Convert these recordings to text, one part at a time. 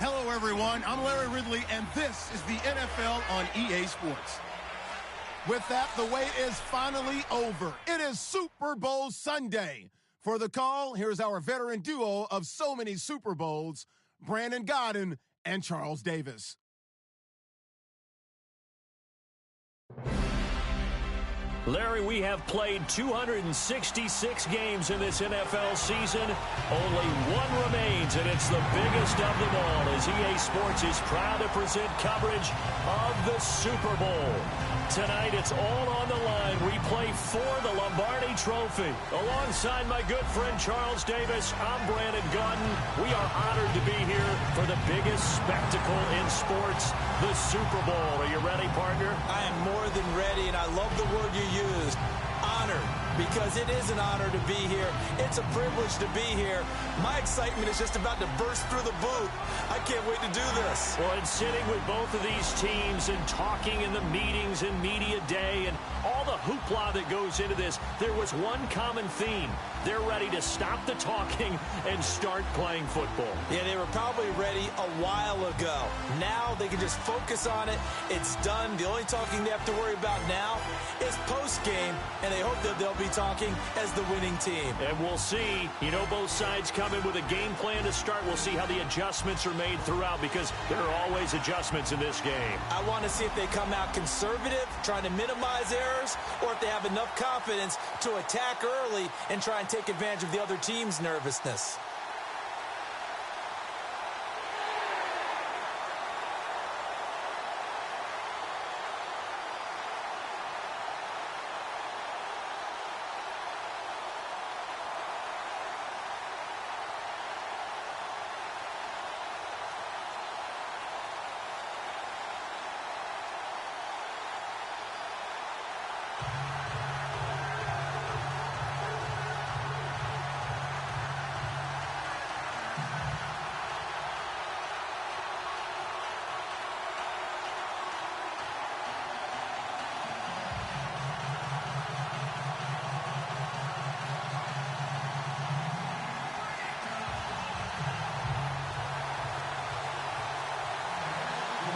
Hello, everyone. I'm Larry Ridley, and this is the NFL on EA Sports. With that, the wait is finally over. It is Super Bowl Sunday. For the call, here's our veteran duo of so many Super Bowls, Brandon Godden and Charles Davis. Larry, we have played 266 games in this NFL season. Only one remains, and it's the biggest of them all, as EA Sports is proud to present coverage of the Super Bowl. Tonight, it's all on the line. We play for the Lombardi Trophy. Alongside my good friend Charles Davis, I'm Brandon Godden. We are honored to be here for the biggest spectacle in sports, the Super Bowl. Are you ready, partner? I am more than ready, and I love the word you used, honored, because it is an honor to be here. It's a privilege to be here. My excitement is just about to burst through the booth. I can't wait to do this. Well, and sitting with both of these teams and talking in the meetings and media day and all the hoopla that goes into this, there was one common theme. They're ready to stop the talking and start playing football. Yeah, they were probably ready a while ago. Now they can just focus on it. It's done. The only talking they have to worry about now is post-game, and they hope that they'll be talking as the winning team. And we'll see. You know, both sides come in with a game plan to start. We'll see how the adjustments are made throughout, because there are always adjustments in this game. I want to see if they come out conservative, trying to minimize errors, or if they have enough confidence to attack early and try and take advantage of the other team's nervousness.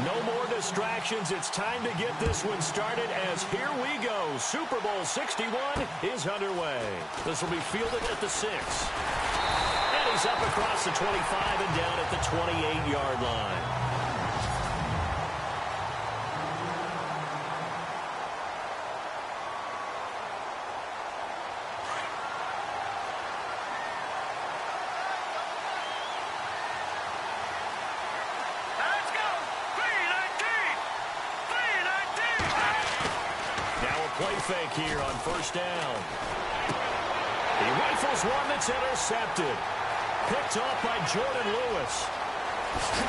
No more distractions. It's time to get this one started, as here we go. Super Bowl 61 is underway. This will be fielded at the 6. And he's up across the 25 and down at the 28-yard line. Play fake here on first down. He rifles one that's intercepted. Picked off by Jordan Lewis.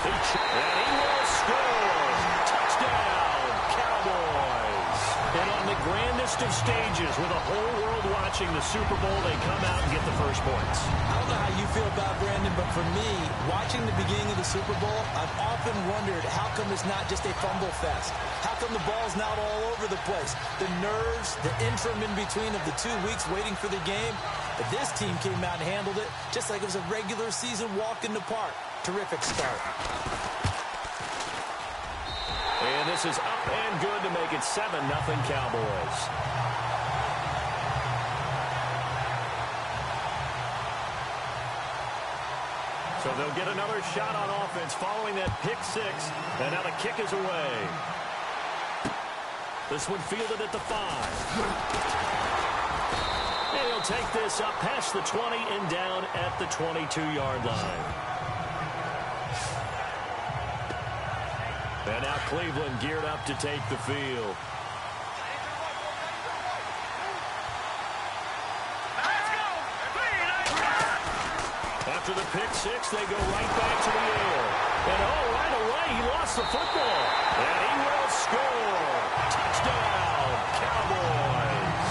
And he will score. Touchdown, Cowboys. And on the grandest of stages, with the whole world watching the Super Bowl, they come out and get the first points. I don't know how you feel about Brandon, but for me, watching the beginning of the Super Bowl, I've often wondered how come it's not just a fumble fest? How come the ball's not all over the place? The nerves, the interim in between of the 2 weeks waiting for the game. But this team came out and handled it just like it was a regular season walk in the park. Terrific start. And this is up and good to make it 7-0 Cowboys. So they'll get another shot on offense following that pick 6. And now the kick is away. This one fielded at the 5. And he'll take this up past the 20 and down at the 22-yard line. And now Cleveland geared up to take the field. After the pick 6, they go right back to the air. And right away, he lost the football. And he will score. Touchdown, Cowboys.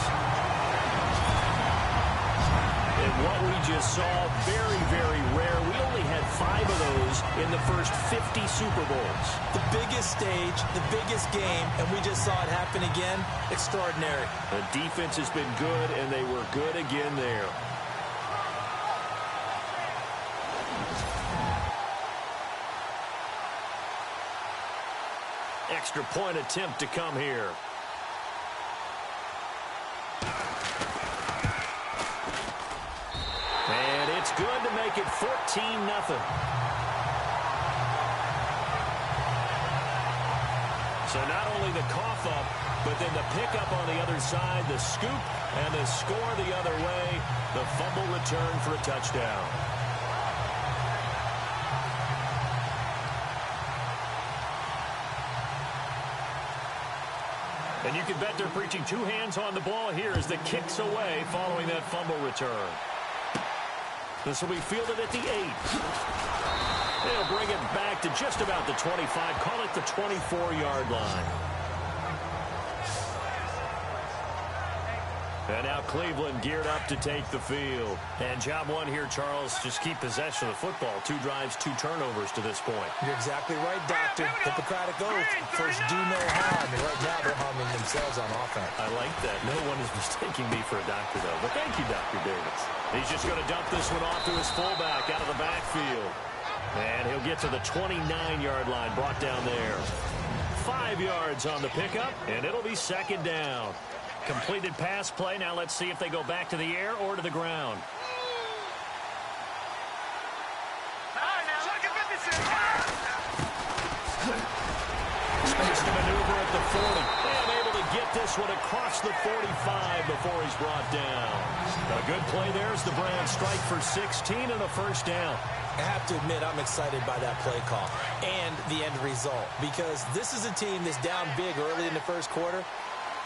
And what we just saw, very, very rare. We only had 5 of those in the first 50 Super Bowls. The biggest stage, the biggest game, and we just saw it happen again. Extraordinary. The defense has been good, and they were good again there. Extra point attempt to come here. And it's good to make it 14-0. So not only the cough up, but then the pickup on the other side, the scoop, and the score the other way, the fumble return for a touchdown. And you can bet they're preaching two hands on the ball here as the kick's away following that fumble return. This will be fielded at the 8. They'll bring it back to just about the 25. Call it the 24-yard line. And now Cleveland geared up to take the field. And job one here, Charles, just keep possession of the football. 2 drives, 2 turnovers to this point. You're exactly right, Doctor. Hippocratic oath. First, do no harm. And right now, they're harming themselves on offense. I like that. No one is mistaking me for a doctor, though. But thank you, Dr. Davis. He's just going to dump this one off to his fullback out of the backfield. And he'll get to the 29-yard line, brought down there. 5 yards on the pickup, and it'll be second down. Completed pass play. Now let's see if they go back to the air or to the ground. Space to maneuver at the 40. And able to get this one across the 45 before he's brought down. A good play there as the Browns strike for 16 and a first down. I have to admit, I'm excited by that play call and the end result, because this is a team that's down big early in the first quarter,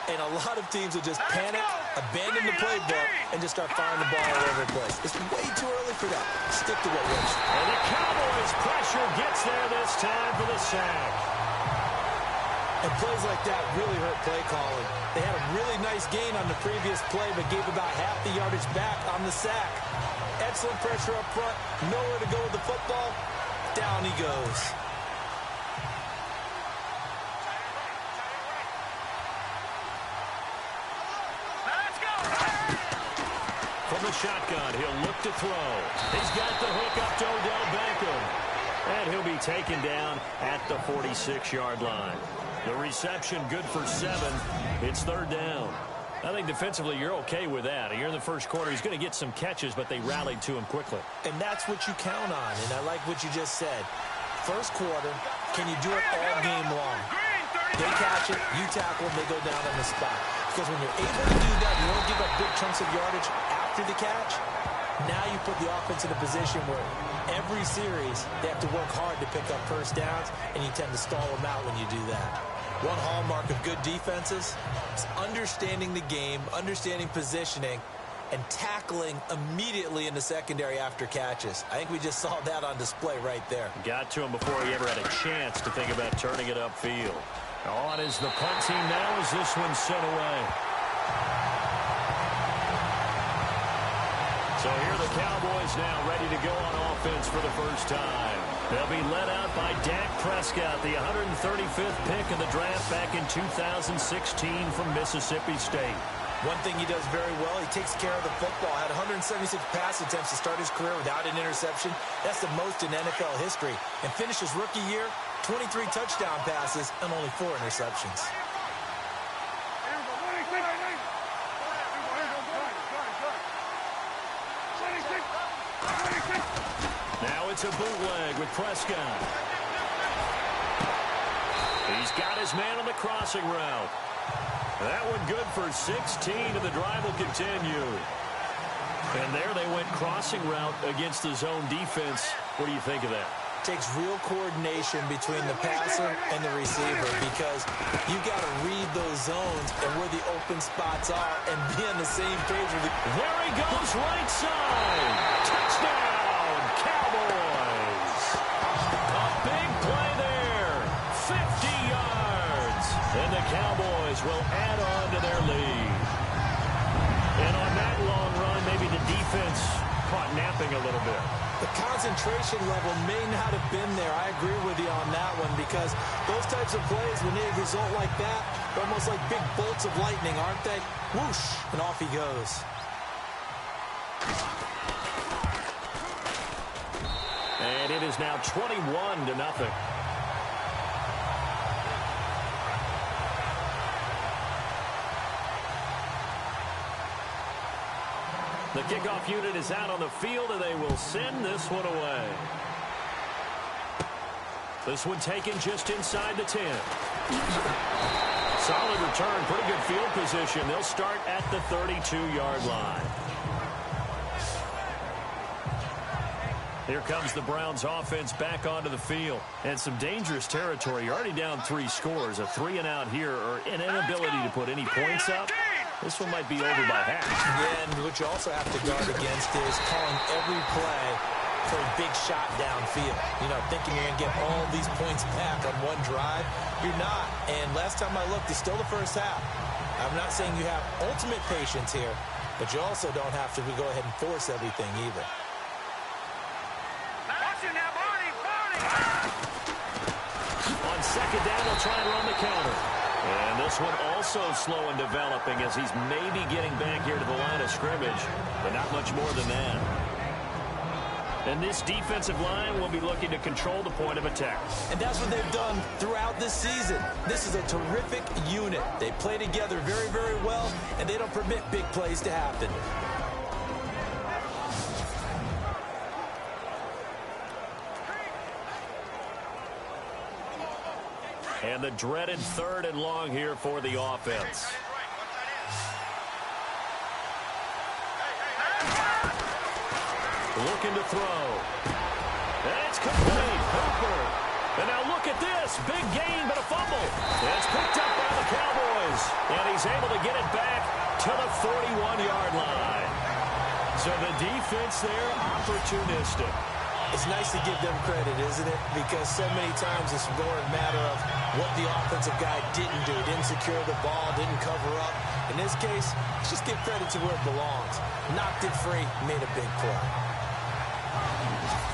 and a lot of teams will just panic, abandon the playbook, and just start firing the ball all over the place. It's way too early for that. Stick to what works. And the Cowboys' pressure gets there this time for the sack. And plays like that really hurt play calling. They had a really nice gain on the previous play, but gave about half the yardage back on the sack. Excellent pressure up front. Nowhere to go with the football. Down he goes. From the shotgun, he'll look to throw. He's got the hook up to Odell Beckham. And he'll be taken down at the 46-yard line. The reception good for 7. It's third down. I think defensively you're okay with that. You're in the first quarter. He's going to get some catches, but they rallied to him quickly. And that's what you count on. And I like what you just said. First quarter, can you do it all game long? They catch it, you tackle, they go down on the spot. Because when you're able to do that, you don't give up big chunks of yardage after the catch. Now you put the offense in a position where every series they have to work hard to pick up first downs, and you tend to stall them out when you do that. One hallmark of good defenses is understanding the game, understanding positioning, and tackling immediately in the secondary after catches. I think we just saw that on display right there. Got to him before he ever had a chance to think about turning it upfield. On is the punt team now as this one's sent away. So here are the Cowboys now ready to go on offense for the first time. They'll be led out by Dak Prescott, the 135th pick of the draft back in 2016 from Mississippi State. One thing he does very well, he takes care of the football. Had 176 pass attempts to start his career without an interception. That's the most in NFL history. And finished his rookie year, 23 touchdown passes and only 4 interceptions. Now it's a bootleg with Prescott. He's got his man on the crossing route. That one good for 16, and the drive will continue. And there they went crossing route against the zone defense. What do you think of that? Takes real coordination between the passer and the receiver, because you got to read those zones and where the open spots are and be on the same page with the... There he goes, right side. Touchdown, Cowboys. A big play there. 50 yards. And the Cowboys will add on to their lead. And on that long run, maybe the defense caught napping a little bit. The concentration level may not have been there. I agree with you on that one, because those types of plays, when they result like that, they're almost like big bolts of lightning, aren't they? Whoosh, and off he goes. And it is now 21-0. The kickoff unit is out on the field, and they will send this one away. This one taken just inside the 10. Solid return, pretty good field position. They'll start at the 32-yard line. Here comes the Browns offense back onto the field. And some dangerous territory. You're already down 3 scores. A 3-and-out here, or an inability to put any points up. This one might be over by half. Yeah, and what you also have to guard against is calling every play for a big shot downfield. You know, thinking you're going to get all these points back on one drive. You're not. And last time I looked, it's still the first half. I'm not saying you have ultimate patience here, but you also don't have to go ahead and force everything either. On second down, they'll try and run the counter. And this one also slow in developing as he's maybe getting back here to the line of scrimmage, but not much more than that. And this defensive line will be looking to control the point of attack. And that's what they've done throughout this season. This is a terrific unit. They play together very, very well, and they don't permit big plays to happen. And the dreaded 3rd and long here for the offense. Looking to throw. And it's complete. Hooper. And now look at this. Big gain, but a fumble. And it's picked up by the Cowboys. And he's able to get it back to the 41-yard line. So the defense there, opportunistic. It's nice to give them credit, isn't it? Because so many times it's more a matter of what the offensive guy didn't do. Didn't secure the ball, didn't cover up. In this case, let's just give credit to where it belongs. Knocked it free, made a big play.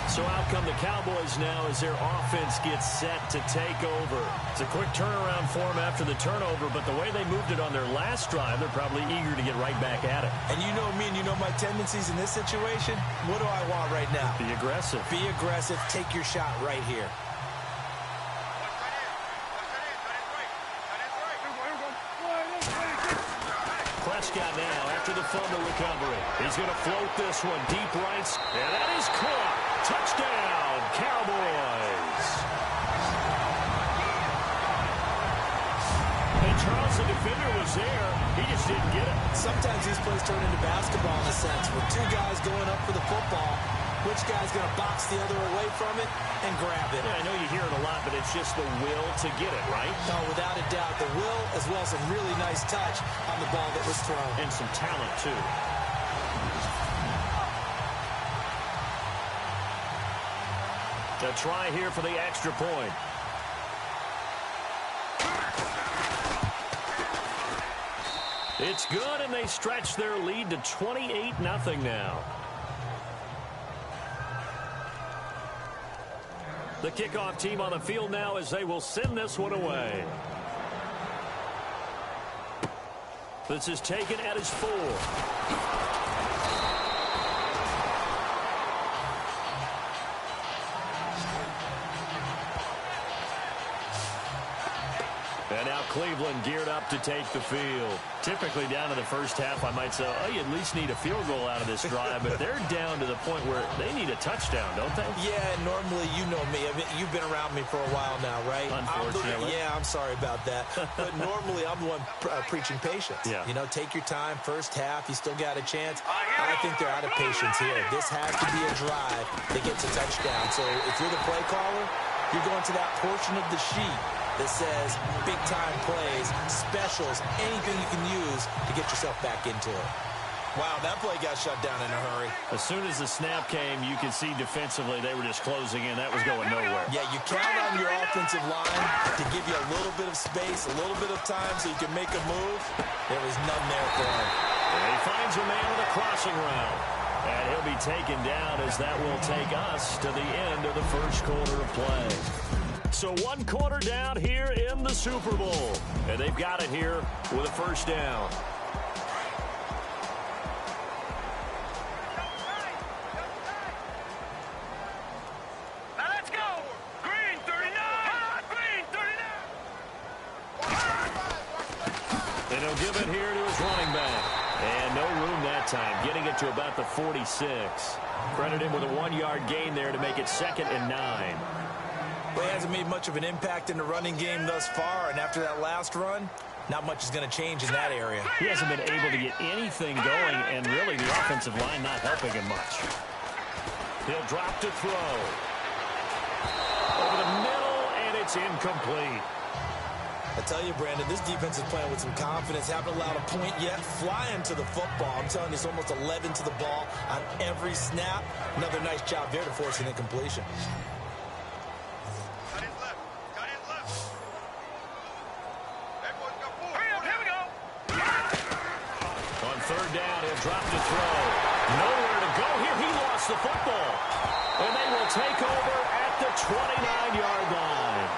So out come the Cowboys now as their offense gets set to take over. It's a quick turnaround for them after the turnover, but the way they moved it on their last drive, they're probably eager to get right back at it. And you know me and you know my tendencies in this situation. What do I want right now? Be aggressive. Be aggressive. Take your shot right here. Prescott now after the fumble recovery. He's going to float this one deep right, and that is caught. Touchdown, Cowboys. And Charles, the defender, was there. He just didn't get it. Sometimes these plays turn into basketball in a sense. With 2 guys going up for the football, which guy's going to box the other away from it and grab it? Yeah, I know you hear it a lot, but it's just the will to get it, right? No, without a doubt. The will as well as a really nice touch on the ball that was thrown. And some talent, too. A try here for the extra point. It's good, and they stretch their lead to 28-0 now. The kickoff team on the field now as they will send this one away. This is taken at his 4. And now Cleveland geared up to take the field. Typically down to the first half, I might say, oh, you at least need a field goal out of this drive. But they're down to the point where they need a touchdown, don't they? Yeah, normally you know me. I mean, you've been around me for a while now, right? Unfortunately. I'm sorry about that. But normally I'm the one preaching patience. Yeah. You know, take your time. First half, you still got a chance. I think they're out of patience here. This has to be a drive that gets a touchdown. So if you're the play caller, you're going to that portion of the sheet that says big-time plays, specials, anything you can use to get yourself back into it. Wow, that play got shut down in a hurry. As soon as the snap came, you could see defensively they were just closing in. That was going nowhere. Yeah, you count on your offensive line to give you a little bit of space, a little bit of time so you can make a move. There was none there for him. And he finds a man with a crossing route. And he'll be taken down as that will take us to the end of the first quarter of play. So 1 quarter down here in the Super Bowl. And they've got it here with a first down. Now let's go. Green 39. Green 39. And he'll give it here to his running back. And no room that time, getting it to about the 46. Credit him with a 1-yard gain there to make it 2nd and 9. Well, he hasn't made much of an impact in the running game thus far, and after that last run, not much is going to change in that area. He hasn't been able to get anything going, and really the offensive line not helping him much. He'll drop to throw. Over the middle, and it's incomplete. I tell you, Brandon, this defense is playing with some confidence. Haven't allowed a point yet. Flying to the football. I'm telling you, it's almost 11 to the ball on every snap. Another nice job there to force an incompletion. On 3rd down, he'll drop to throw. Nowhere to go here. He lost the football. And they will take over at the 29-yard line.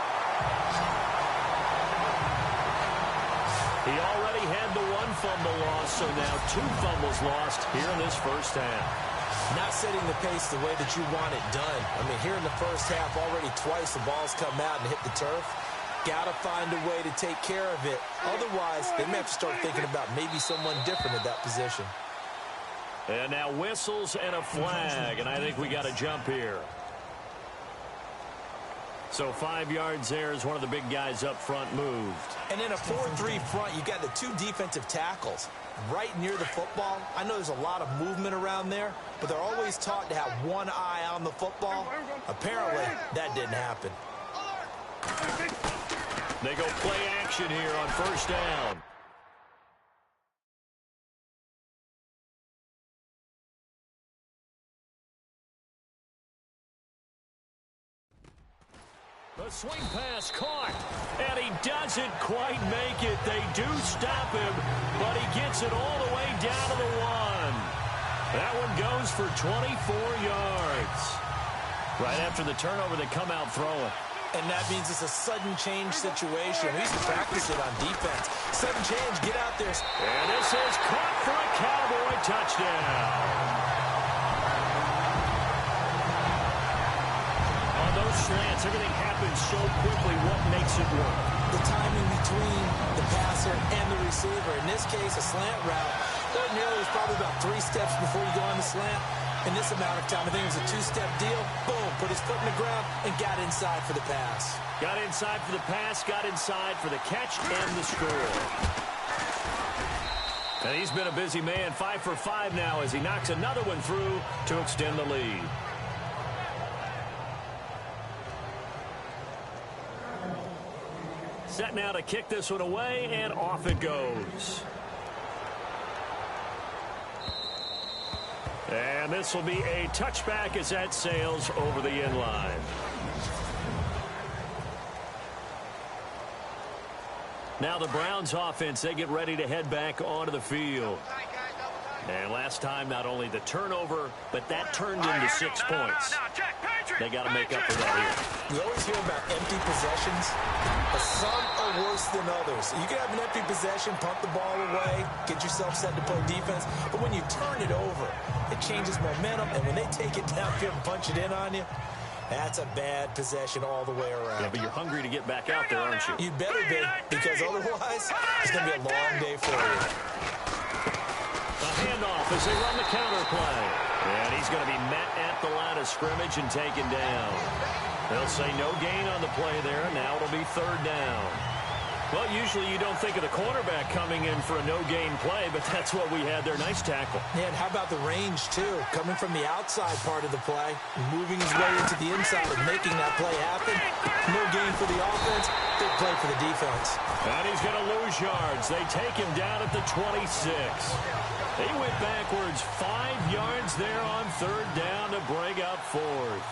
He already had the 1 fumble loss, so now 2 fumbles lost here in this first half. Not setting the pace the way that you want it done. I mean, here in the first half, already twice the ball's come out and hit the turf. Got to find a way to take care of it. Otherwise, they may have to start thinking about maybe someone different at that position. And now whistles and a flag, and I think we got to jump here. So 5 yards there as one of the big guys up front moved. And in a 4-3 front, you've got the 2 defensive tackles right near the football. I know there's a lot of movement around there, but they're always taught to have one eye on the football. Apparently, that didn't happen. They go play action here on 1st down. The swing pass caught, and he doesn't quite make it. They do stop him, but he gets it all the way down to the 1. That one goes for 24 yards. Right after the turnover, they come out throwing. And that means it's a sudden change situation. We used to practice it on defense. Sudden change, get out there. And this is caught for a Cowboy touchdown. Those slants, everything happens so quickly. What makes it work? The timing between the passer and the receiver. In this case, a slant route. Ordinarily, it's probably about 3 steps before you go on the slant. In this amount of time, I think it was a 2-step deal. Boom, put his foot in the ground and got inside for the pass. Got inside for the pass, got inside for the catch and the score. And he's been a busy man, 5 for 5 now as he knocks another one through to extend the lead. Set now to kick this one away, and off it goes. And this will be a touchback as that sails over the end line. Now the Browns offense, they get ready to head back onto the field. And last time, not only the turnover, but that turned into 6 points. They got to make up for that here. We always hear about empty possessions, but some are worse than others. You can have an empty possession, punt the ball away, get yourself set to play defense, but when you turn it over, it changes momentum, and when they take it downfield and punch it in on you, that's a bad possession all the way around. Yeah, but you're hungry to get back out there, aren't you? You better be, because otherwise, it's going to be a long day for you. A handoff as they run the counter play. And he's going to be met at the line of scrimmage and taken down. They'll say no gain on the play there. Now it'll be 3rd down. Well, usually you don't think of the cornerback coming in for a no-gain play, but that's what we had there. Nice tackle. Yeah, and how about the range, too? Coming from the outside part of the play, moving his way into the inside and making that play happen. No gain for the offense, big play for the defense. And he's going to lose yards. They take him down at the 26. He went backwards 5 yards there on 3rd down to bring up 4th.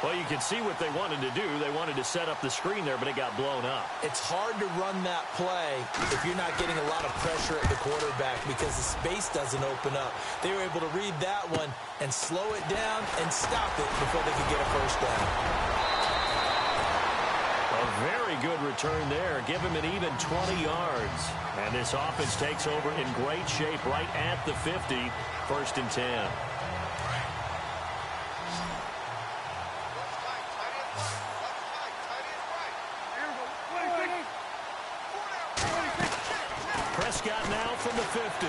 Well, you can see what they wanted to do. They wanted to set up the screen there, but it got blown up. It's hard to run that play if you're not getting a lot of pressure at the quarterback because the space doesn't open up. They were able to read that one and slow it down and stop it before they could get a first down. A very good return there. Give him an even 20 yards. And this offense takes over in great shape right at the 50. 1st and 10. Prescott now from the 50.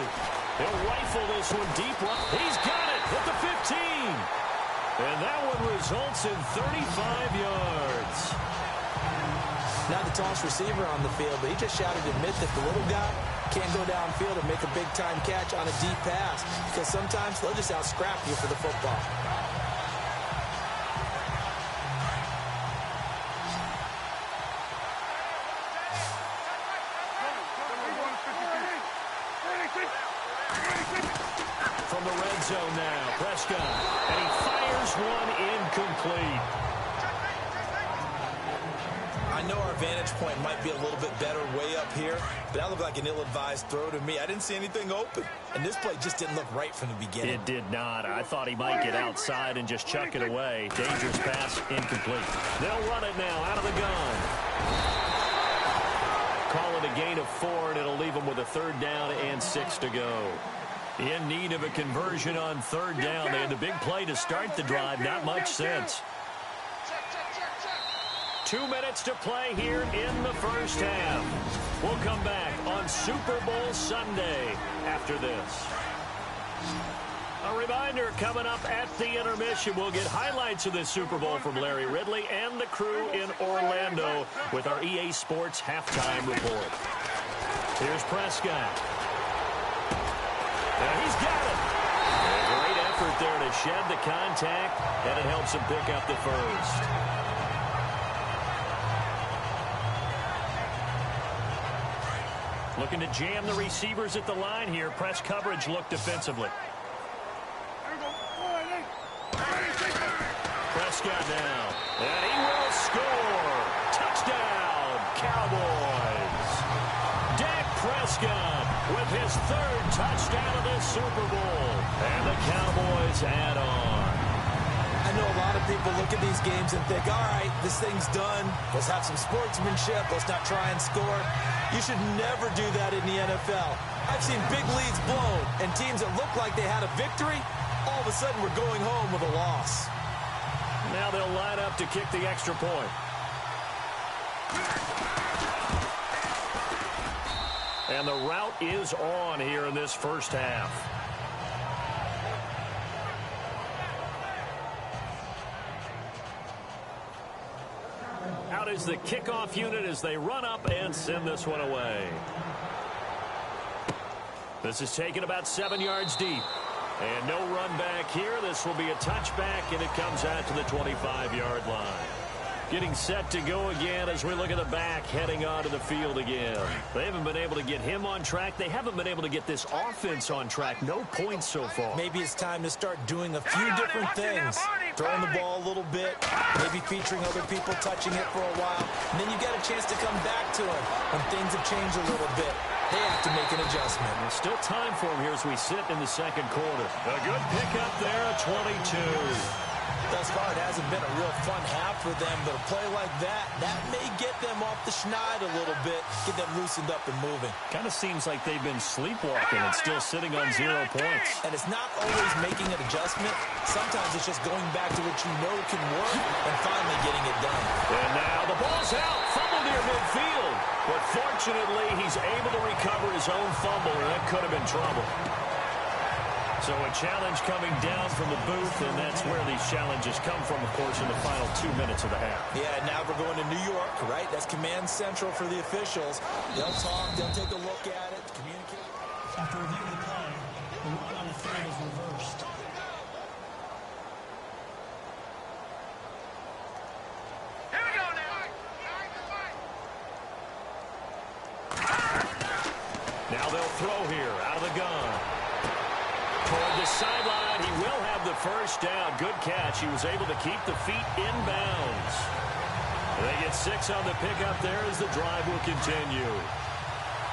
He'll rifle this one deep. He's got it at the 15. And that one results in 35 yards. Not the tallest receiver on the field, but he just shouted to admit that the little guy can't go downfield and make a big-time catch on a deep pass, because sometimes they'll just out-scrap you for the football. From the red zone now, Prescott, and he fires one incomplete. I know our vantage point might be a little bit better way up here, but that looked like an ill-advised throw to me. I didn't see anything open, and this play just didn't look right from the beginning. It did not. I thought he might get outside and just chuck it away. Dangerous pass, incomplete. They'll run it now out of the gun. Call it a gain of 4, and it'll leave them with a 3rd down and 6 to go. In need of a conversion on 3rd down. They had the big play to start the drive. Not much sense. 2 minutes to play here in the first half. We'll come back on Super Bowl Sunday after this. A reminder, coming up at the intermission, we'll get highlights of this Super Bowl from Larry Ridley and the crew in Orlando with our EA Sports halftime report. Here's Prescott. And he's got it. A great effort there to shed the contact, and it helps him pick up the first. Looking to jam the receivers at the line here. Press coverage look defensively. Prescott now. And he will score. Touchdown, Cowboys. Dak Prescott with his 3rd touchdown of this Super Bowl. And the Cowboys add on. I know a lot of people look at these games and think, all right, this thing's done. Let's have some sportsmanship. Let's not try and score. You should never do that in the NFL. I've seen big leads blown, and teams that look like they had a victory, all of a sudden we're going home with a loss. Now they'll line up to kick the extra point. And the route is on here in this first half. Out is the kickoff unit as they run up and send this one away. This is taken about 7 yards deep. And no run back here. This will be a touchback, and it comes out to the 25-yard line. Getting set to go again as we look at the back heading onto the field again. They haven't been able to get him on track. They haven't been able to get this offense on track. No points so far. Maybe it's time to start doing a few different things. Throwing the ball a little bit, maybe featuring other people touching it for a while. And then you get a chance to come back to it when things have changed a little bit. They have to make an adjustment. There's still time for him here as we sit in the second quarter. A good pickup there at 22. Thus far, it hasn't been a real fun half for them, but a play like that may get them off the schneid a little bit, get them loosened up and moving. Kind of seems like they've been sleepwalking and still sitting on 0 points. And it's not always making an adjustment. Sometimes it's just going back to what you know can work and finally getting it done. And now the ball's out, fumble near midfield. But fortunately, he's able to recover his own fumble, and that could have been trouble. So a challenge coming down from the booth, and that's where these challenges come from, of course, in the final 2 minutes of the half. Yeah, now we're going to New York, right? That's command central for the officials. They'll talk, they'll take a look at it, communicate. After reviewing the play, the run on the field is reversed. Here we go now. Now they'll throw here, out of the gun. Toward the sideline, he will have the first down. Good catch. He was able to keep the feet in bounds. They get 6 on the pickup there as the drive will continue.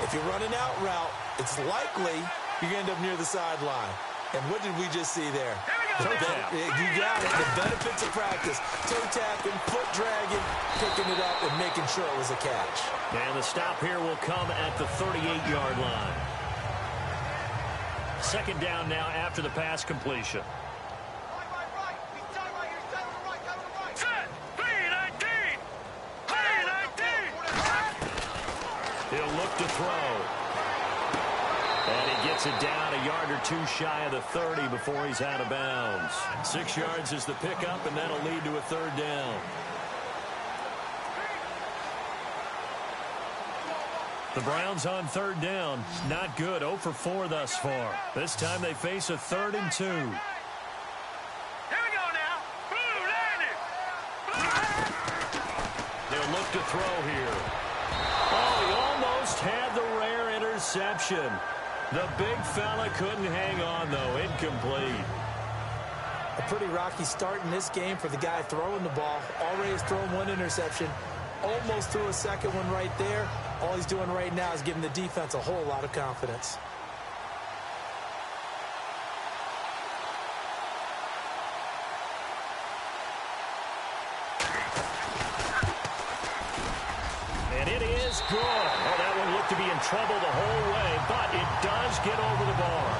If you're running out route, it's likely you're going to end up near the sideline. And what did we just see there? Toe tap. You got it. The benefits of practice. Toe tapping, foot dragging, picking it up, and making sure it was a catch. And the stop here will come at the 38-yard line. Second down now after the pass completion. Set. 3-19. 3-19. He'll look to throw. And he gets it down a yard or two shy of the 30 before he's out of bounds. 6 yards is the pickup, and that'll lead to a third down. The Browns on third down. Not good. 0 for 4 thus far. This time they face a 3rd and 2. Here we go now. Blue landed. They'll look to throw here. Oh, he almost had the rare interception. The big fella couldn't hang on, though. Incomplete. A pretty rocky start in this game for the guy throwing the ball. Already has thrown 1 interception. Almost threw a second one right there. All he's doing right now is giving the defense a whole lot of confidence. And it is good. Oh, that one looked to be in trouble the whole way, but it does get over the bar.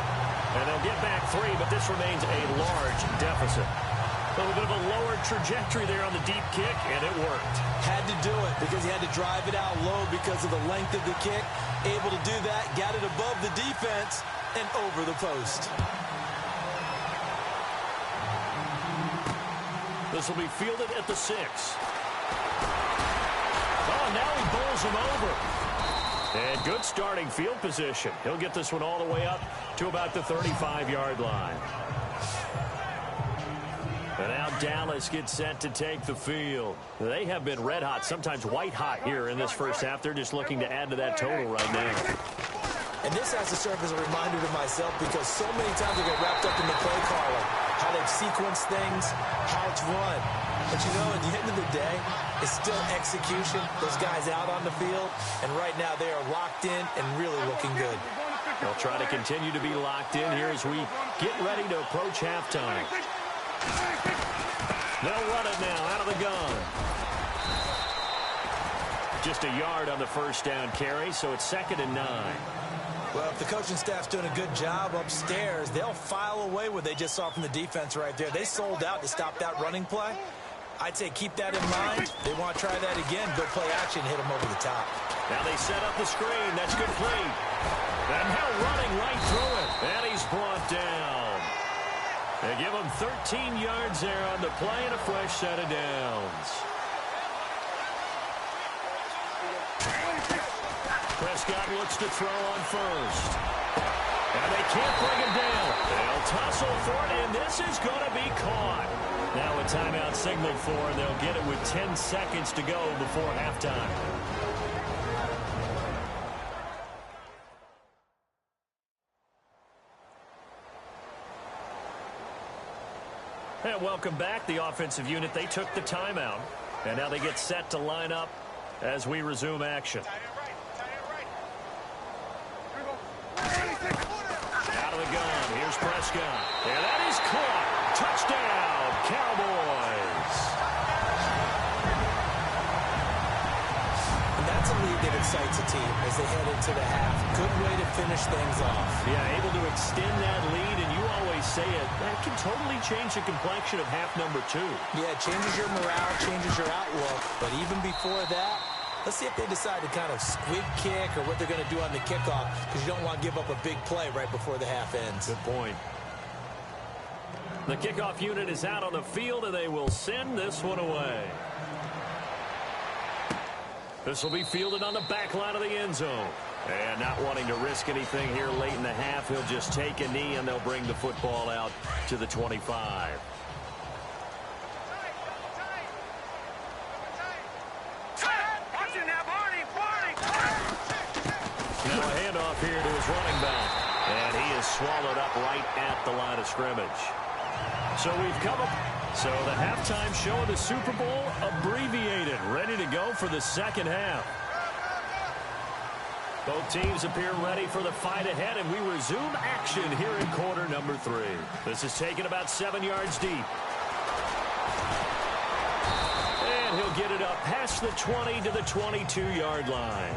And they'll get back 3, but this remains a large deficit. A little bit of a lower trajectory there on the deep kick, and it worked. Had to do it because he had to drive it out low because of the length of the kick. Able to do that, got it above the defense and over the post. This will be fielded at the 6. Oh, now he bowls him over. And good starting field position. He'll get this one all the way up to about the 35-yard line. And now Dallas gets set to take the field. They have been red hot, sometimes white hot here in this first half. They're just looking to add to that total right now. And this has to serve as a reminder to myself because so many times I get wrapped up in the play calling, how they've sequenced things, how it's run. But you know, at the end of the day, it's still execution. Those guys out on the field, and right now they are locked in and really looking good. They'll try to continue to be locked in here as we get ready to approach halftime. They'll run it now out of the gun. Just a yard on the first down carry, so it's 2nd and 9. Well, if the coaching staff's doing a good job upstairs, they'll file away what they just saw from the defense right there. They sold out to stop that running play. I'd say keep that in mind. They want to try that again. Good play action, hit them over the top. Now they set up the screen. That's complete. And now running right through it. And he's brought down. They give him 13 yards there on the play and a fresh set of downs. Prescott looks to throw on first. And they can't bring him down. They'll tussle for it, and this is going to be caught. Now a timeout signaled for, and they'll get it with 10 seconds to go before halftime. And welcome back. The offensive unit, they took the timeout. And now they get set to line up as we resume action. Out of the gun. Here's Prescott. And that is caught. Touchdown, Cowboys. And that's a lead that excites a team as they head into the half. Good way to finish things off. Yeah, able to extend that lead, and you always say it, that can totally change the complexion of half number 2. Yeah, it changes your morale, changes your outlook. But even before that, let's see if they decide to kind of squib kick or what they're going to do on the kickoff, because you don't want to give up a big play right before the half ends. Good point. The kickoff unit is out on the field, and they will send this one away. This will be fielded on the back line of the end zone. And not wanting to risk anything here late in the half, he'll just take a knee, and they'll bring the football out to the 25. Now a handoff here to his running back. And he is swallowed up right at the line of scrimmage. So we've come up. So the halftime show of the Super Bowl abbreviated, ready to go for the second half. Both teams appear ready for the fight ahead, and we resume action here in quarter number 3. This is taken about 7 yards deep. And he'll get it up past the 20 to the 22-yard line.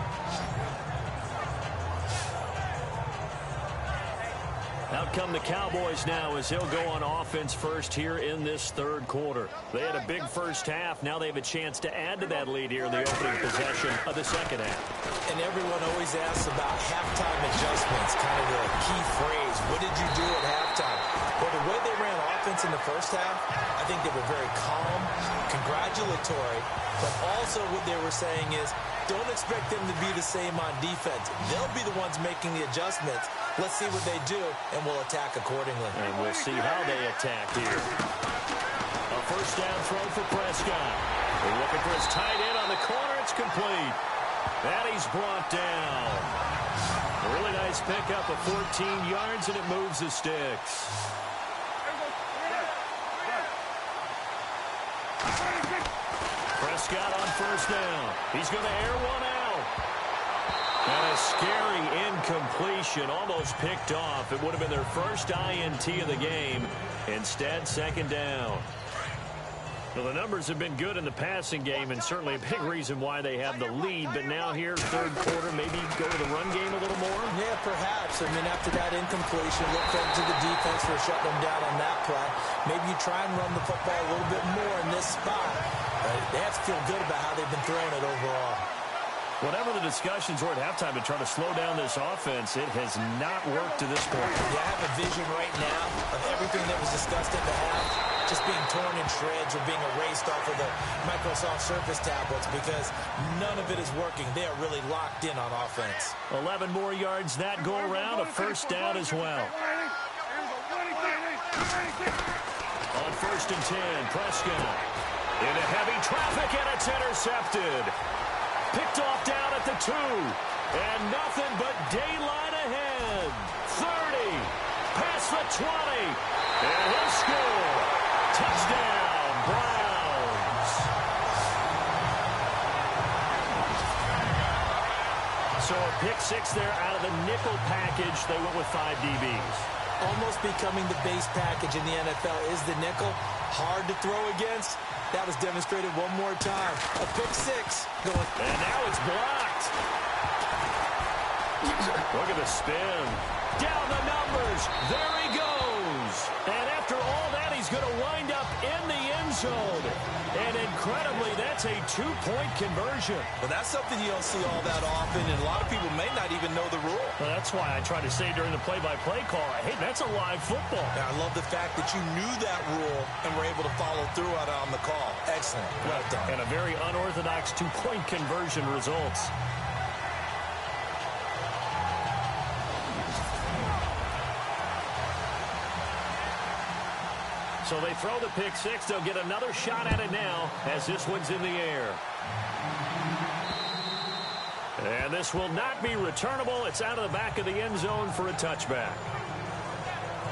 Out come the Cowboys now as they'll go on offense first here in this third quarter. They had a big first half. Now they have a chance to add to that lead here in the opening possession of the second half. And everyone always asks about halftime adjustments, kind of the key phrase. What did you do at halftime? Well, the way they ran offense in the first half, I think they were very calm, congratulatory, but also what they were saying is, don't expect them to be the same on defense. They'll be the ones making the adjustments. Let's see what they do, and we'll attack accordingly. And we'll see how they attack here. A first down throw for Prescott. They're looking for his tight end on the corner. It's complete. And he's brought down. A really nice pickup of 14 yards, and it moves the sticks. Prescott on first down. He's going to air one out. And a scary incompletion, almost picked off. It would have been their first INT of the game. Instead, second down. Well, the numbers have been good in the passing game, and certainly a big reason why they have the lead. But now here, third quarter, maybe go to the run game a little more? Yeah, perhaps. I mean, after that incompletion, look credit to the defense for shutting them down on that play. Maybe you try and run the football a little bit more in this spot. They have to feel good about how they've been throwing it overall. Whatever the discussions were at halftime to try to slow down this offense, it has not worked to this point. Yeah, I have a vision right now of everything that was discussed at the half just being torn in shreds or being erased off of the Microsoft Surface tablets because none of it is working. They are really locked in on offense. 11 more yards that go around, a first down as well. On first and 10, Prescott into heavy traffic, and it's intercepted. Picked off down at the 2, and nothing but daylight ahead. 30, past the 20, and he'll score. Touchdown, Browns. So a pick six there out of the nickel package. They went with 5 DBs. Almost becoming the base package in the NFL is the nickel. Hard to throw against. That was demonstrated one more time. A pick six. And now it's blocked. Look at the spin. Down the numbers. There he goes. And after all that, he's going to wind up in the end zone. And incredibly, that's a 2-point conversion. Well, that's something you don't see all that often, and a lot of people may not even know the rule. Well, that's why I try to say during the play-by-play call, hey, that's a live football. Yeah, I love the fact that you knew that rule and were able to follow through on the call. Excellent. Well done. And a very unorthodox 2-point conversion results. So they throw the pick six. They'll get another shot at it now as this one's in the air. And this will not be returnable. It's out of the back of the end zone for a touchback.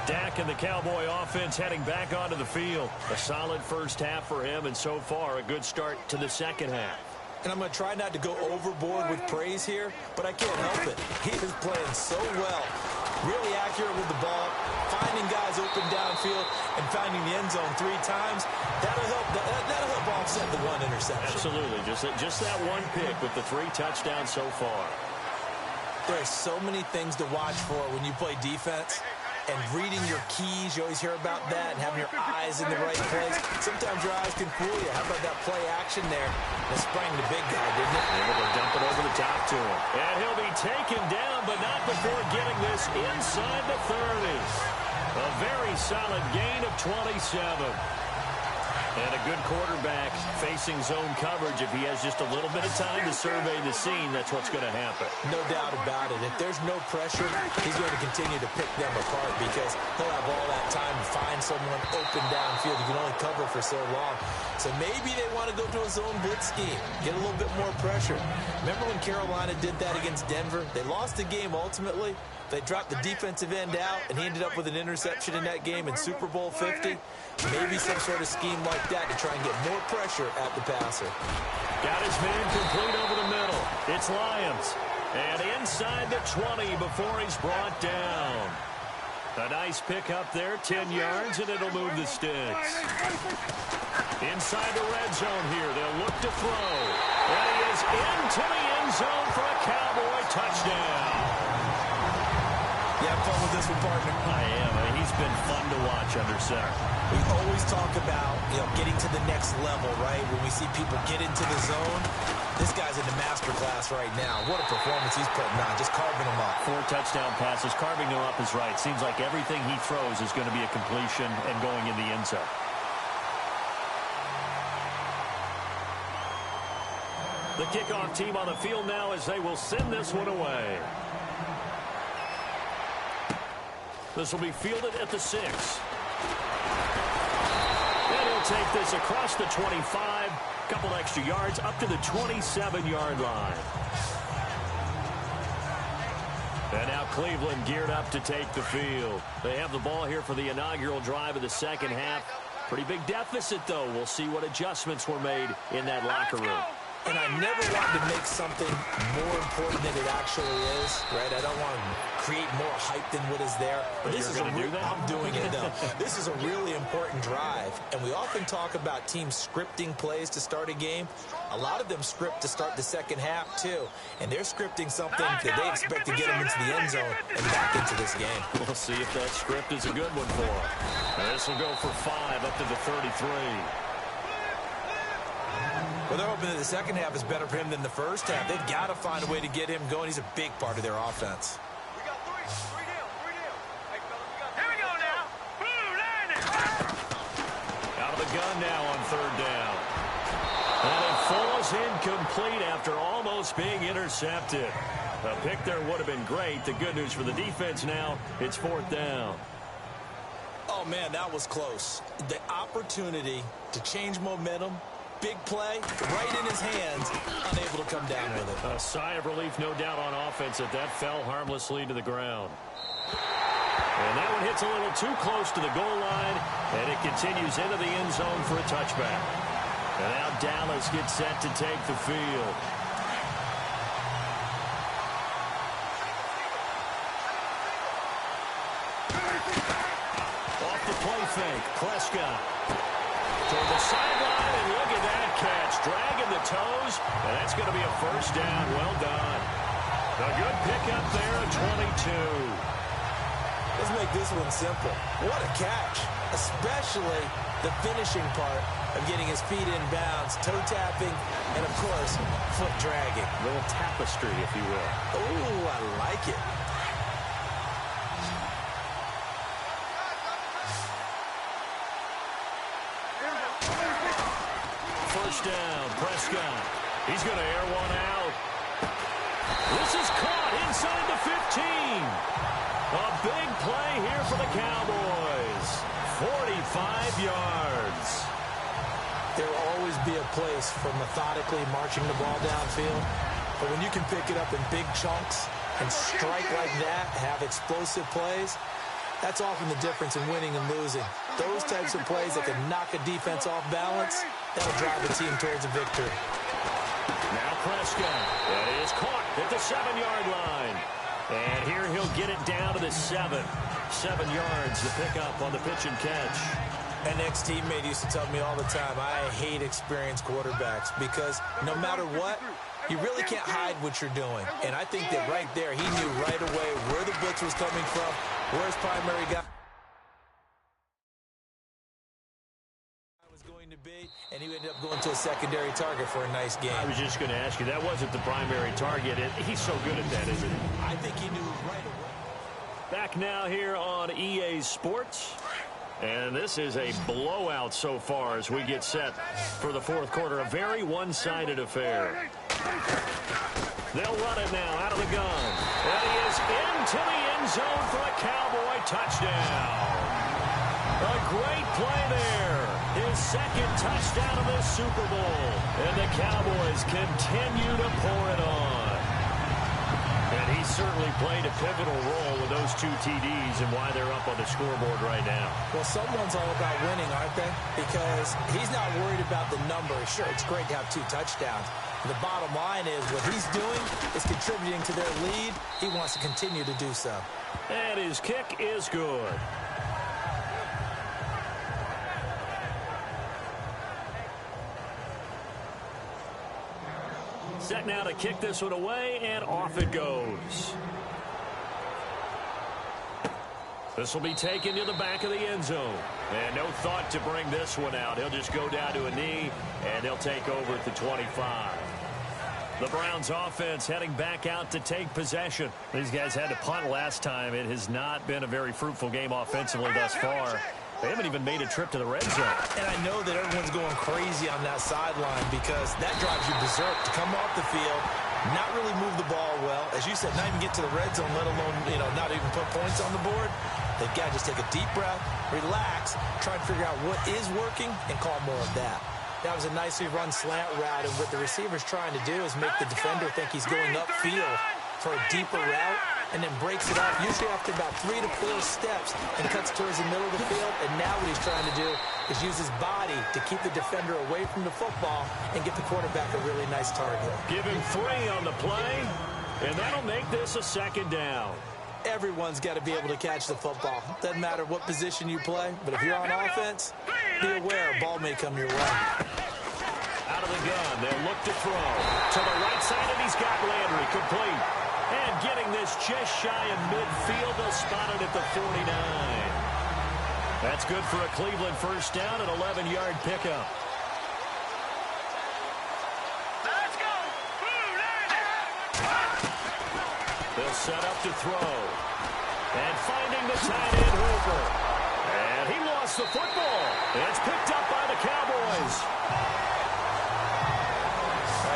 Dak and the Cowboy offense heading back onto the field. A solid first half for him, and so far a good start to the second half. And I'm going to try not to go overboard with praise here, but I can't help it. He is playing so well. Really accurate with the ball, finding guys open downfield, and finding the end zone 3 times. That'll help offset the 1 interception. Absolutely. Just that one pick with the 3 touchdowns so far. There are so many things to watch for when you play defense. And reading your keys, you always hear about that, and having your eyes in the right place. Sometimes your eyes can fool you. How about that play action there? It sprang the big guy, didn't it? Able to dump it over the top to him. And he'll be taken down, but not before getting this inside the 30. A very solid gain of 27. And a good quarterback facing zone coverage. If he has just a little bit of time to survey the scene, that's what's going to happen. No doubt about it. If there's no pressure, he's going to continue to pick them apart because he'll have all that time to find someone open downfield. You can only cover for so long. So maybe they want to go to a zone blitz scheme, get a little bit more pressure. Remember when Carolina did that against Denver? They lost the game ultimately. They dropped the defensive end out, and he ended up with an interception in that game in Super Bowl 50. Maybe some sort of scheme like that to try and get more pressure at the passer. Got his man complete over the middle. It's Lyons. And inside the 20 before he's brought down. A nice pickup there, 10 yards, and it'll move the sticks. Inside the red zone here, they'll look to throw. And he is into the end zone for a Cowboy touchdown. You have fun with this one, partner? I am. He's been fun to watch under center. We always talk about, getting to the next level, right? When we see people get into the zone, this guy's in the master class right now. What a performance he's putting on, just carving them up. 4 touchdown passes, carving them up is right. Seems like everything he throws is going to be a completion and going in the end zone. The kickoff team on the field now as they will send this one away. This will be fielded at the 6. And he'll take this across the 25. Couple extra yards up to the 27-yard line. And now Cleveland geared up to take the field. They have the ball here for the inaugural drive of the second half. Pretty big deficit, though. We'll see what adjustments were made in that locker room. And I never wanted to make something more important than it actually is, right? I don't want to create more hype than what is there. But this is I'm doing it, though. This is a really important drive. And we often talk about teams scripting plays to start a game. A lot of them script to start the second half, too. And they're scripting something that they expect to get them into the end zone and back into this game. We'll see if that script is a good one for them. And this will go for 5 up to the 33. Well, they're hoping that the second half is better for him than the first half. They've got to find a way to get him going. He's a big part of their offense. We got three down. Hey, fellas, we got three. Here we go now. Blue landing. Out of the gun now on 3rd down. And it falls incomplete after almost being intercepted. A pick there would have been great. The good news for the defense now, it's 4th down. Oh, man, that was close. The opportunity to change momentum, big play, right in his hands, unable to come down with it. A sigh of relief, no doubt, on offense that fell harmlessly to the ground. And that one hits a little too close to the goal line, and it continues into the end zone for a touchback. And now Dallas gets set to take the field. Off the play fake, Prescott. Toward the sideline, and look at that catch. Dragging the toes, and that's going to be a 1st down. Well done. A good pickup there at 22. Let's make this one simple. What a catch, especially the finishing part of getting his feet in bounds, toe tapping, and, of course, foot dragging. A little tapestry, if you will. Oh, I like it. First down, Prescott. He's going to air one out. This is caught inside the 15. A big play here for the Cowboys. 45 yards. There will always be a place for methodically marching the ball downfield. But when you can pick it up in big chunks and strike like that, have explosive plays, that's often the difference in winning and losing. Those types of plays that can knock a defense off balance, that'll drive a team towards a victory. Now Prescott. That is caught at the 7-yard line. And here he'll get it down to the 7. 7 yards to pick up on the pitch and catch. An ex-teammate used to tell me all the time, I hate experienced quarterbacks because no matter what, you really can't hide what you're doing. And I think that right there, he knew right away where the blitz was coming from, where his primary guy was going to be, and he ended up going to a secondary target for a nice game. I was just going to ask you, that wasn't the primary target. He's so good at that, isn't he? I think he knew right away. Back now here on EA Sports. And this is a blowout so far as we get set for the 4th quarter. A very one-sided affair. They'll run it now out of the gun. And he is into the end zone for a Cowboy touchdown. A great play there. His 2nd touchdown of this Super Bowl. And the Cowboys continue to pour it on. And he certainly played a pivotal role with those 2 TDs and why they're up on the scoreboard right now. Well, someone's all about winning, aren't they? Because he's not worried about the number. Sure, it's great to have 2 touchdowns. The bottom line is what he's doing is contributing to their lead. He wants to continue to do so. And his kick is good. Set now to kick this one away, and off it goes. This will be taken to the back of the end zone. And no thought to bring this one out. He'll just go down to a knee, and they'll take over at the 25. The Browns offense heading back out to take possession. These guys had to punt last time. It has not been a very fruitful game offensively thus far. They haven't even made a trip to the red zone. And I know that everyone's going crazy on that sideline because that drives you berserk to come off the field, not really move the ball well. As you said, not even get to the red zone, let alone, not even put points on the board. They've got to just take a deep breath, relax, try and figure out what is working, and call more of that. That was a nicely run slant route, and what the receiver's trying to do is make the defender think he's going upfield for a deeper route, and then breaks it off, usually after about 3 to 4 steps, and cuts towards the middle of the field. And now what he's trying to do is use his body to keep the defender away from the football and get the quarterback a really nice target. Give him 3 on the play, and that'll make this a second down. Everyone's got to be able to catch the football. Doesn't matter what position you play, but if you're on offense, be aware a ball may come your way. Out of the gun, they'll look to throw. To the right side, and he's got Landry complete. And getting this just shy of midfield, they'll spot it at the 49. That's good for a Cleveland first down, an 11-yard pickup. Let's go! They'll set up to throw. And finding the tight end, Hooper. And he lost the football. It's picked up by the Cowboys.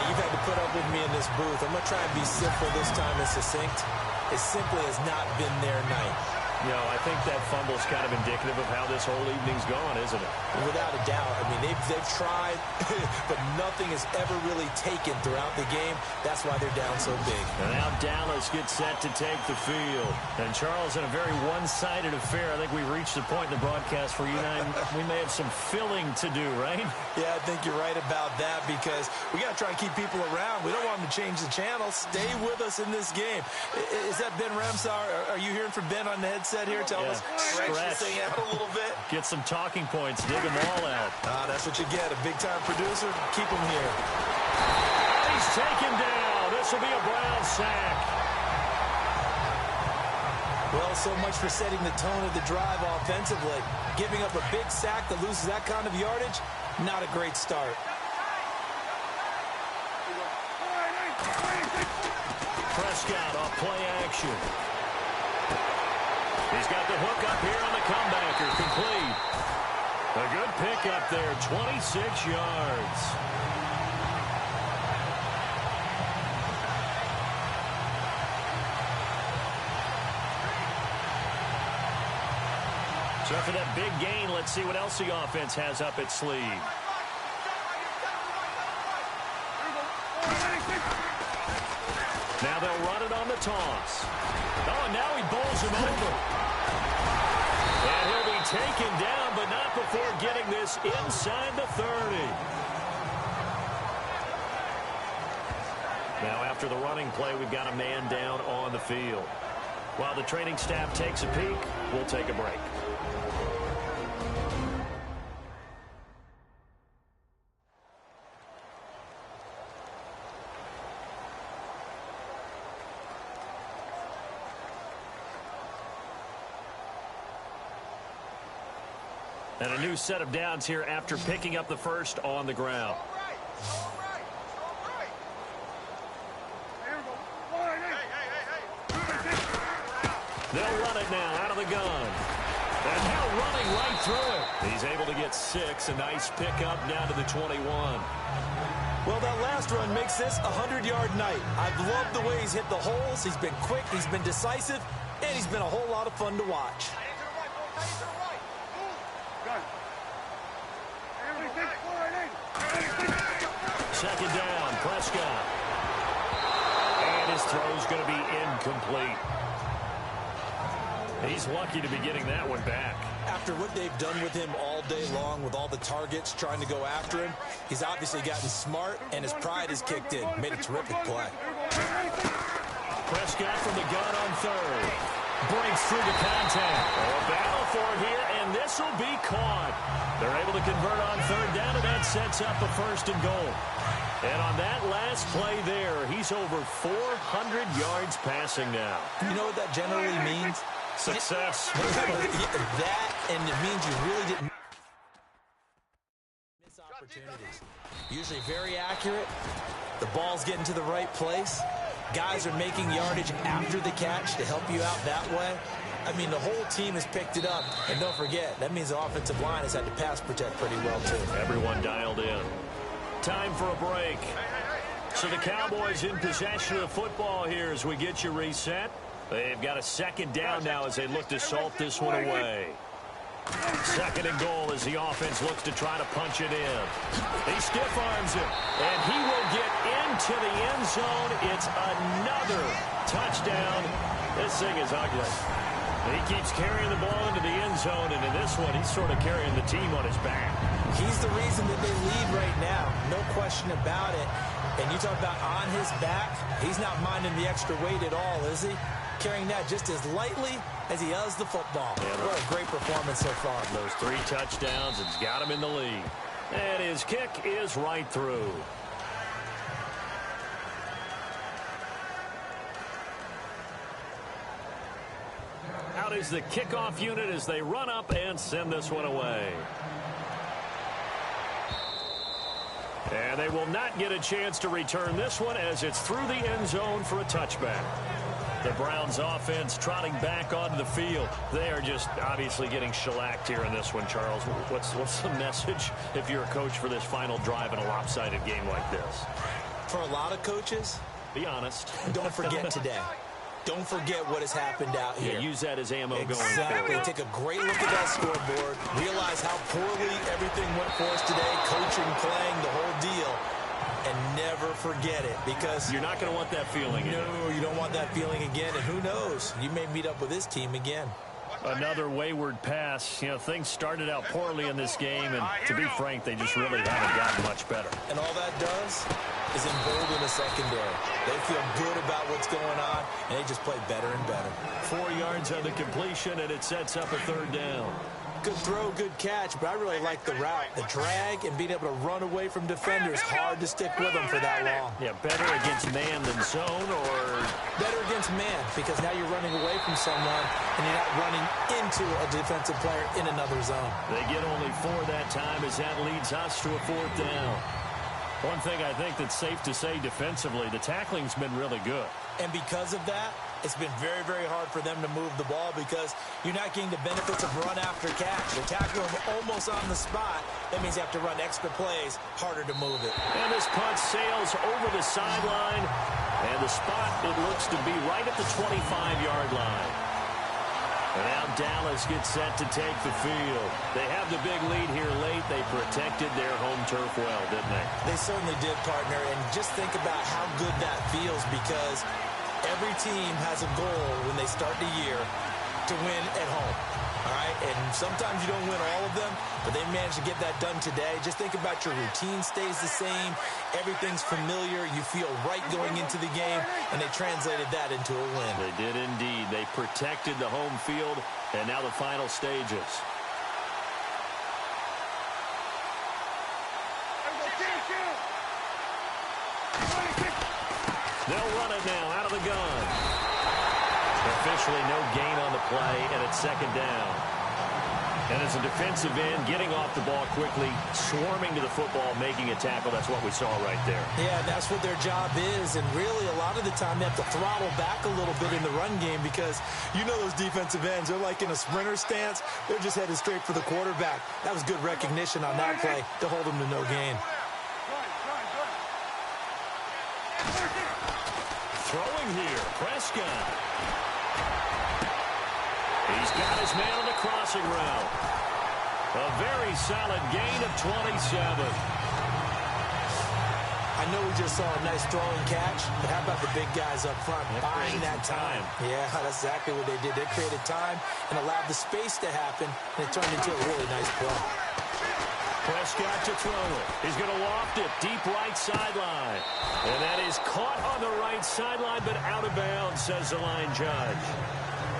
You've had to put up with me in this booth. I'm going to try and be simple this time and succinct. It simply has not been their night. I think that fumble's kind of indicative of how this whole evening's gone, isn't it? Without a doubt. I mean, they've tried, but nothing has ever really taken throughout the game. That's why they're down so big. And now Dallas gets set to take the field. And, Charles, in a very one-sided affair, I think we reached the point in the broadcast where you and I, we may have some filling to do, right? Yeah, I think you're right about that because we got to try and keep people around. We don't want them to change the channel. Stay with us in this game. Is that Ben Ramsar? Are you hearing from Ben on the headset here? Tell us, stretch this thing out a little bit. Get some talking points. Dig them all out. That's what you get. A big-time producer. Keep him here. He's taken down. This will be a Brown sack. Well, so much for setting the tone of the drive offensively. Giving up a big sack that loses that kind of yardage, not a great start. Prescott off play action. He's got the hook up here on the comebacker. Complete. A good pick up there. 26 yards. So after that big gain, let's see what else the offense has up its sleeve. Now they'll run it on the toss. Oh, and now he bowls him over. And he'll be taken down, but not before getting this inside the 30. Now after the running play, we've got a man down on the field. While the training staff takes a peek, we'll take a break. And a new set of downs here after picking up the first on the ground. They'll run it now out of the gun. And now running right through it. He's able to get 6. A nice pickup down to the 21. Well, that last run makes this a 100-yard night. I've loved the way he's hit the holes. He's been quick, he's been decisive, and he's been a whole lot of fun to watch. Second down, Prescott. And his throw's going to be incomplete. He's lucky to be getting that one back. After what they've done with him all day long with all the targets trying to go after him, he's obviously gotten smart, and his pride has kicked in. Made a terrific play. Prescott from the gun on third. Breaks through the contact. A battle for it here, and this will be caught. They're able to convert on third down, and that sets up a 1st and goal. And on that last play there, he's over 400 yards passing now. You know what that generally means? Success. That, and it means you really didn't miss opportunities. Usually very accurate. The ball's getting to the right place. Guys are making yardage after the catch to help you out that way. I mean, the whole team has picked it up. And don't forget, that means the offensive line has had to pass protect pretty well, too. Everyone dialed in. Time for a break. So the Cowboys in possession of the football here as we get you reset. They've got a second down now as they look to salt this one away. Second and goal as the offense looks to try to punch it in. He stiff arms it, and he will get into the end zone. It's another touchdown. This thing is ugly. He keeps carrying the ball into the end zone, and in this one, he's sort of carrying the team on his back. He's the reason that they lead right now. No question about it. And you talk about on his back, he's not minding the extra weight at all, is he? Carrying that just as lightly as he does the football. Yeah, what a great performance so far. Those 3 touchdowns, it's got him in the lead. And his kick is right through. Out is the kickoff unit as they run up and send this one away. And they will not get a chance to return this one as it's through the end zone for a touchback. The Browns offense trotting back onto the field. They are just obviously getting shellacked here in this one, Charles. What's the message if you're a coach for this final drive in a lopsided game like this? For a lot of coaches, be honest. Don't forget today. Don't forget what has happened out here. Yeah, use that as ammo going forward. Exactly. Take a great look at that scoreboard. Realize how poorly everything went for us today. Coaching, playing, the whole deal. And never forget it, because you're not going to want that feeling again. No, you don't want that feeling again. And who knows? You may meet up with this team again. Another wayward pass. You know, things started out poorly in this game, and to be frank, they just really haven't gotten much better. And all that does is embolden the secondary. They feel good about what's going on, and they just play better and better. 4 yards on the completion, and it sets up a third down. Good throw, good catch, but I really like the route. The drag and being able to run away from defenders, hard to stick with them for that long. Yeah, better against man than zone, or better against man, because now you're running away from someone and you're not running into a defensive player in another zone. They get only 4 that time as that leads us to a 4th down. One thing I think that's safe to say defensively, the tackling's been really good. And because of that, it's been very, very hard for them to move the ball because you're not getting the benefits of run after catch. They're tackling them almost on the spot. That means you have to run extra plays, harder to move it. And this punt sails over the sideline. And the spot, it looks to be right at the 25-yard line. And now Dallas gets set to take the field. They have the big lead here late. They protected their home turf well, didn't they? They certainly did, partner. And just think about how good that feels, because every team has a goal when they start the year to win at home. All right? And sometimes you don't win all of them, but they managed to get that done today. Just think about your routine stays the same. Everything's familiar. You feel right going into the game, and they translated that into a win. They did indeed. They protected the home field, and now the final stages. They'll run it now out of the gun. Officially no gain on the play, and it's second down. And as a defensive end, getting off the ball quickly, swarming to the football, making a tackle, that's what we saw right there. Yeah, that's what their job is, and really a lot of the time they have to throttle back a little bit in the run game, because you know those defensive ends, they're like in a sprinter stance. They're just headed straight for the quarterback. That was good recognition on that play to hold them to no gain. Throwing here, Prescott. He's got his man on the crossing route. A very solid gain of 27. I know we just saw a nice throwing catch, but how about the big guys up front buying that time? Yeah, that's exactly what they did. They created time and allowed the space to happen, and it turned into a really nice play. Prescott to throw it. He's going to loft it deep right sideline. And that is caught on the right sideline, but out of bounds, says the line judge.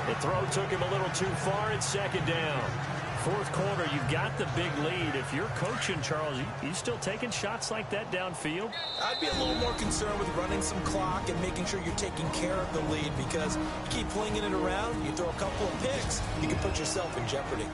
The throw took him a little too far. It's second down. fourth quarter, you've got the big lead. If you're coaching, Charles, you still taking shots like that downfield? I'd be a little more concerned with running some clock and making sure you're taking care of the lead, because you keep flinging it around, you throw a couple of picks, you can put yourself in jeopardy.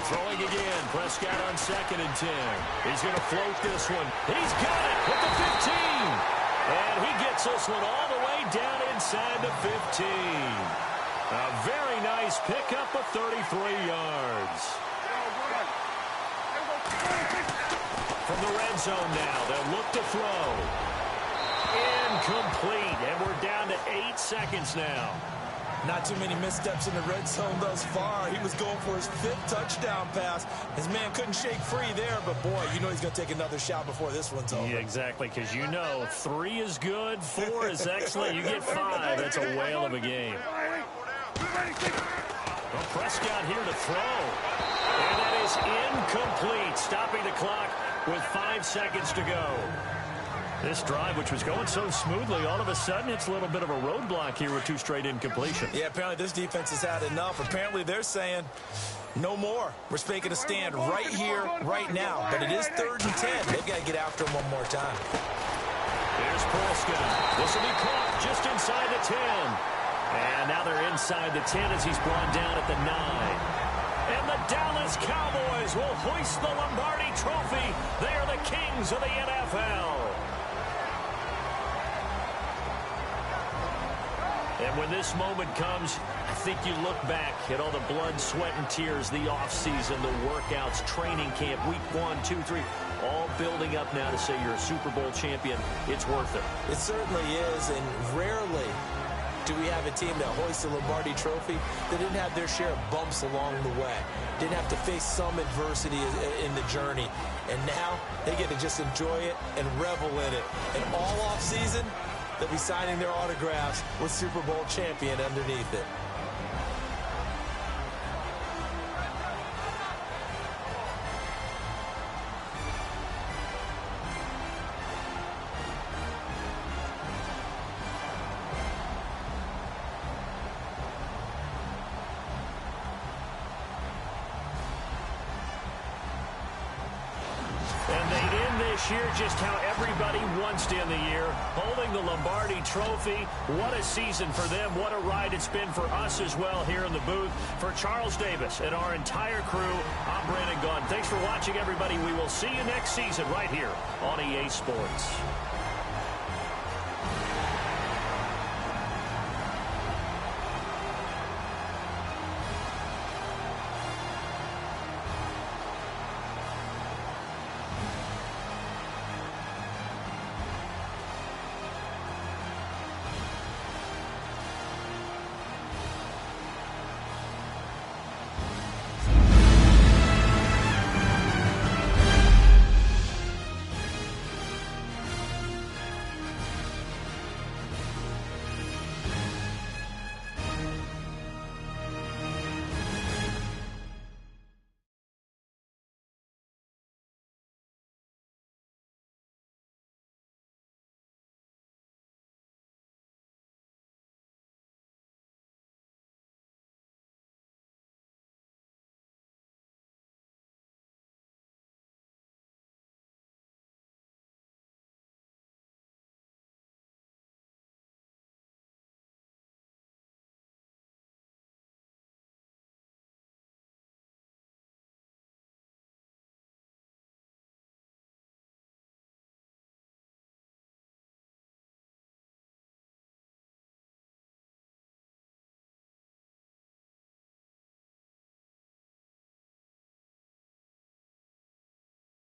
Throwing again, Prescott on 2nd and 10. He's going to float this one. He's got it with the 15. And he gets this one all the way down inside the 15. A very nice pickup of 33 yards. From the red zone now, they'll look to throw. Incomplete, and we're down to 8 seconds now. Not too many missteps in the red zone thus far. He was going for his 5th touchdown pass. His man couldn't shake free there, but boy, you know he's going to take another shot before this one's over. Yeah, exactly, because you know 3 is good, 4 is excellent. You get 5, that's a whale of a game. Well, Prescott here to throw. And that is incomplete, stopping the clock with 5 seconds to go. This drive, which was going so smoothly, all of a sudden it's a little bit of a roadblock here with 2 straight incompletions. Yeah, apparently this defense has had enough. Apparently they're saying no more. We're making a stand right here, right now. But it is 3rd and 10. They've got to get after him one more time. Here's Prescott. This will be caught just inside the 10. And now they're inside the 10 as he's brought down at the 9. And the Dallas Cowboys will hoist the Lombardi Trophy. They are the kings of the NFL. And when this moment comes, I think you look back at all the blood, sweat, and tears, the offseason, the workouts, training camp, week 1, 2, 3, all building up now to say you're a Super Bowl champion. It's worth it. It certainly is, and rarely do we have a team that hoists the Lombardi Trophy that didn't have their share of bumps along the way, didn't have to face some adversity in the journey, and now they get to just enjoy it and revel in it. And all offseason, they'll be signing their autographs with Super Bowl champion underneath it. And they end this year just how everybody wants to end the year, holding the Lombardi Trophy. What a season for them. What a ride it's been for us as well here in the booth. For Charles Davis and our entire crew, I'm Brandon Gunn. Thanks for watching, everybody. We will see you next season right here on EA Sports.